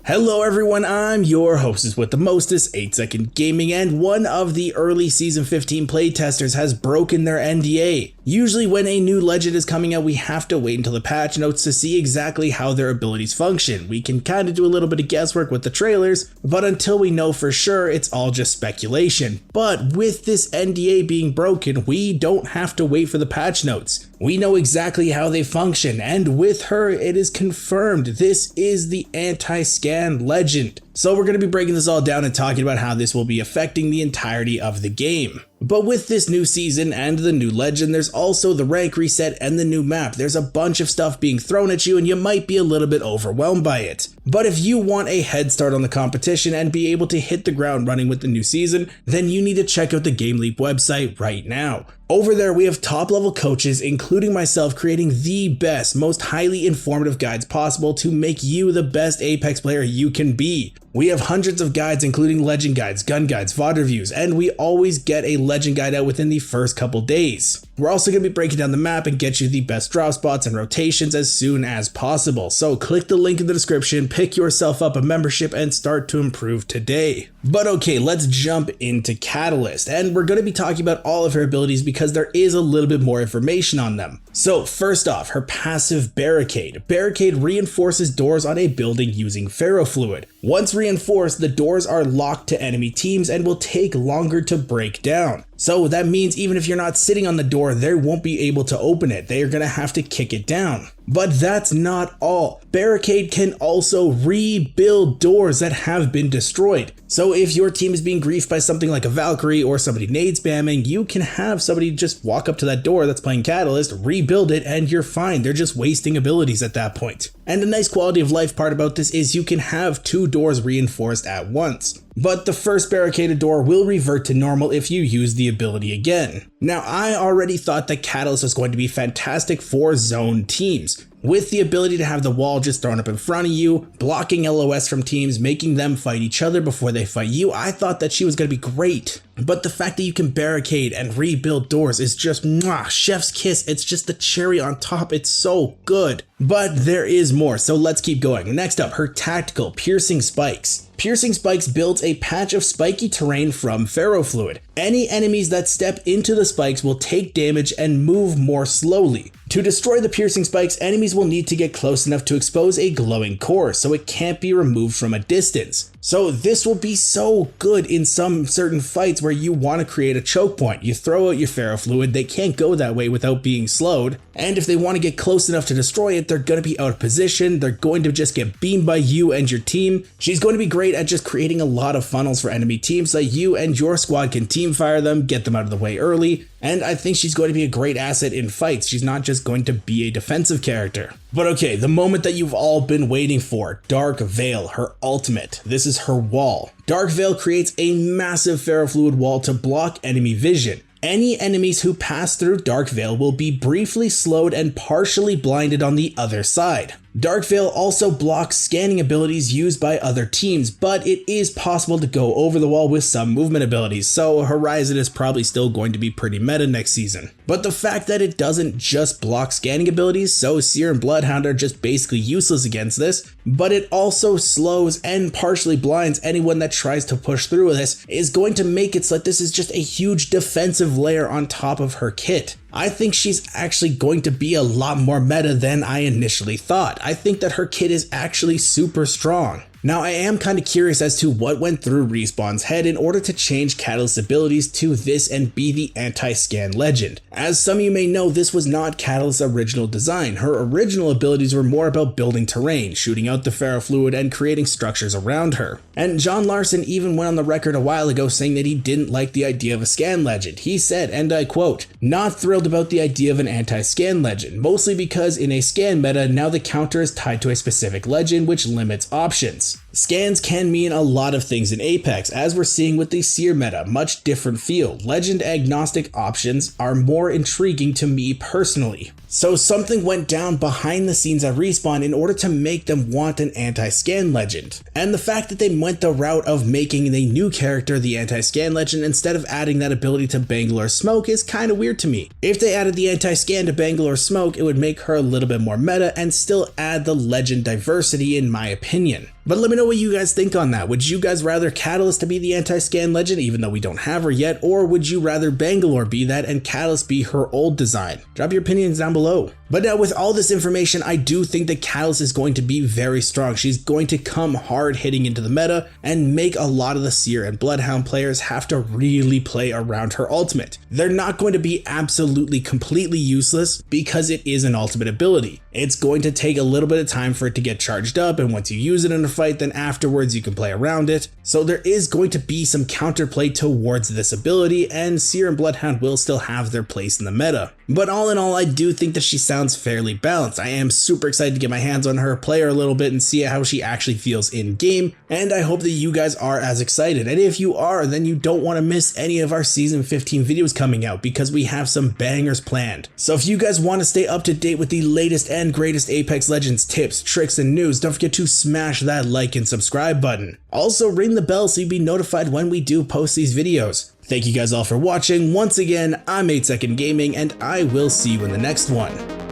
Hello everyone, I'm your hostess with the mostest, 8-Second Gaming, and one of the early Season 15 playtesters has broken their NDA. Usually when a new legend is coming out, we have to wait until the patch notes to see exactly how their abilities function. We can kind of do a little bit of guesswork with the trailers, but until we know for sure, it's all just speculation. But with this NDA being broken, we don't have to wait for the patch notes. We know exactly how they function, and with her, it is confirmed this is the anti-scan legend. So we're going to be breaking this all down and talking about how this will be affecting the entirety of the game. But with this new season and the new legend, there's also the rank reset and the new map. There's a bunch of stuff being thrown at you and you might be a little bit overwhelmed by it. But if you want a head start on the competition and be able to hit the ground running with the new season, then you need to check out the GameLeap website right now. Over there, we have top level coaches, including myself, creating the best, most highly informative guides possible to make you the best Apex player you can be. We have hundreds of guides, including legend guides, gun guides, VOD reviews, and we always get a legend guide out within the first couple days. We're also going to be breaking down the map and get you the best drop spots and rotations as soon as possible. So click the link in the description, pick yourself up a membership, and start to improve today. But okay, let's jump into Catalyst, and we're going to be talking about all of her abilities because there is a little bit more information on them. So first off, her passive Barricade. Barricade reinforces doors on a building using ferrofluid. Once reinforced, the doors are locked to enemy teams and will take longer to break down. So that means even if you're not sitting on the door, they won't be able to open it. They are going to have to kick it down. But that's not all. Barricade can also rebuild doors that have been destroyed. So if your team is being griefed by something like a Valkyrie or somebody nade spamming, you can have somebody just walk up to that door that's playing Catalyst, rebuild it, and you're fine. They're just wasting abilities at that point. And a nice quality of life part about this is you can have two doors reinforced at once. But the first barricaded door will revert to normal if you use the ability again. Now, I already thought that Catalyst was going to be fantastic for zone teams. With the ability to have the wall just thrown up in front of you, blocking LOS from teams, making them fight each other before they fight you, I thought that she was going to be great. But the fact that you can barricade and rebuild doors is just mwah, chef's kiss. It's just the cherry on top. It's so good. But there is more, so let's keep going. Next up, her tactical Piercing Spikes. Piercing Spikes builds a patch of spiky terrain from ferrofluid. Any enemies that step into the spikes will take damage and move more slowly. To destroy the Piercing Spikes, enemies will need to get close enough to expose a glowing core, so it can't be removed from a distance. So this will be so good in some certain fights where you want to create a choke point. You throw out your ferrofluid, they can't go that way without being slowed, and if they want to get close enough to destroy it, they're going to be out of position, they're going to just get beamed by you and your team. She's going to be great at just creating a lot of funnels for enemy teams so that you and your squad can team fire them, get them out of the way early, and I think she's going to be a great asset in fights. She's not just going to be a defensive character. But okay, the moment that you've all been waiting for, Dark Veil, her ultimate. This is her wall. Dark Veil creates a massive ferrofluid wall to block enemy vision. Any enemies who pass through Dark Veil will be briefly slowed and partially blinded on the other side. Dark Veil also blocks scanning abilities used by other teams, but it is possible to go over the wall with some movement abilities, so Horizon is probably still going to be pretty meta next season. But the fact that it doesn't just block scanning abilities, so SEER and Bloodhound are just basically useless against this, but it also slows and partially blinds anyone that tries to push through this, is going to make it so that this is just a huge defensive layer on top of her kit. I think she's actually going to be a lot more meta than I initially thought. I think that her kit is actually super strong. Now, I am kind of curious as to what went through Respawn's head in order to change Catalyst's abilities to this and be the anti-scan legend. As some of you may know, this was not Catalyst's original design. Her original abilities were more about building terrain, shooting out the ferrofluid, and creating structures around her. And John Larson even went on the record a while ago saying that he didn't like the idea of a scan legend. He said, and I quote, "Not thrilled about the idea of an anti-scan legend, mostly because in a scan meta, now the counter is tied to a specific legend which limits options. Scans can mean a lot of things in Apex, as we're seeing with the SEER meta, much different feel. Legend agnostic options are more intriguing to me personally. So something went down behind the scenes at Respawn in order to make them want an anti-scan legend. And the fact that they went the route of making a new character the anti-scan legend instead of adding that ability to Bangalore Smoke is kind of weird to me. If they added the anti-scan to Bangalore Smoke, it would make her a little bit more meta and still add the legend diversity in my opinion. But let me know what you guys think on that. Would you guys rather Catalyst to be the anti-scan legend, even though we don't have her yet, or would you rather Bangalore be that and Catalyst be her old design? Drop your opinions down below. But now with all this information, I do think that Catalyst is going to be very strong. She's going to come hard hitting into the meta and make a lot of the Seer and Bloodhound players have to really play around her ultimate. They're not going to be absolutely completely useless because it is an ultimate ability. It's going to take a little bit of time for it to get charged up, and once you use it in a fight, then afterwards you can play around it. So there is going to be some counterplay towards this ability, and Seer and Bloodhound will still have their place in the meta. But all in all, I do think that she sounds fairly balanced. I am super excited to get my hands on her, play her a little bit, and see how she actually feels in game, and I hope that you guys are as excited. And if you are, then you don't want to miss any of our Season 15 videos coming out because we have some bangers planned. So if you guys want to stay up to date with the latest and greatest Apex Legends tips, tricks, and news, don't forget to smash that like and subscribe button. Also ring the bell so you'll be notified when we do post these videos. Thank you guys all for watching. Once again, I'm 8 Second Gaming, and I will see you in the next one.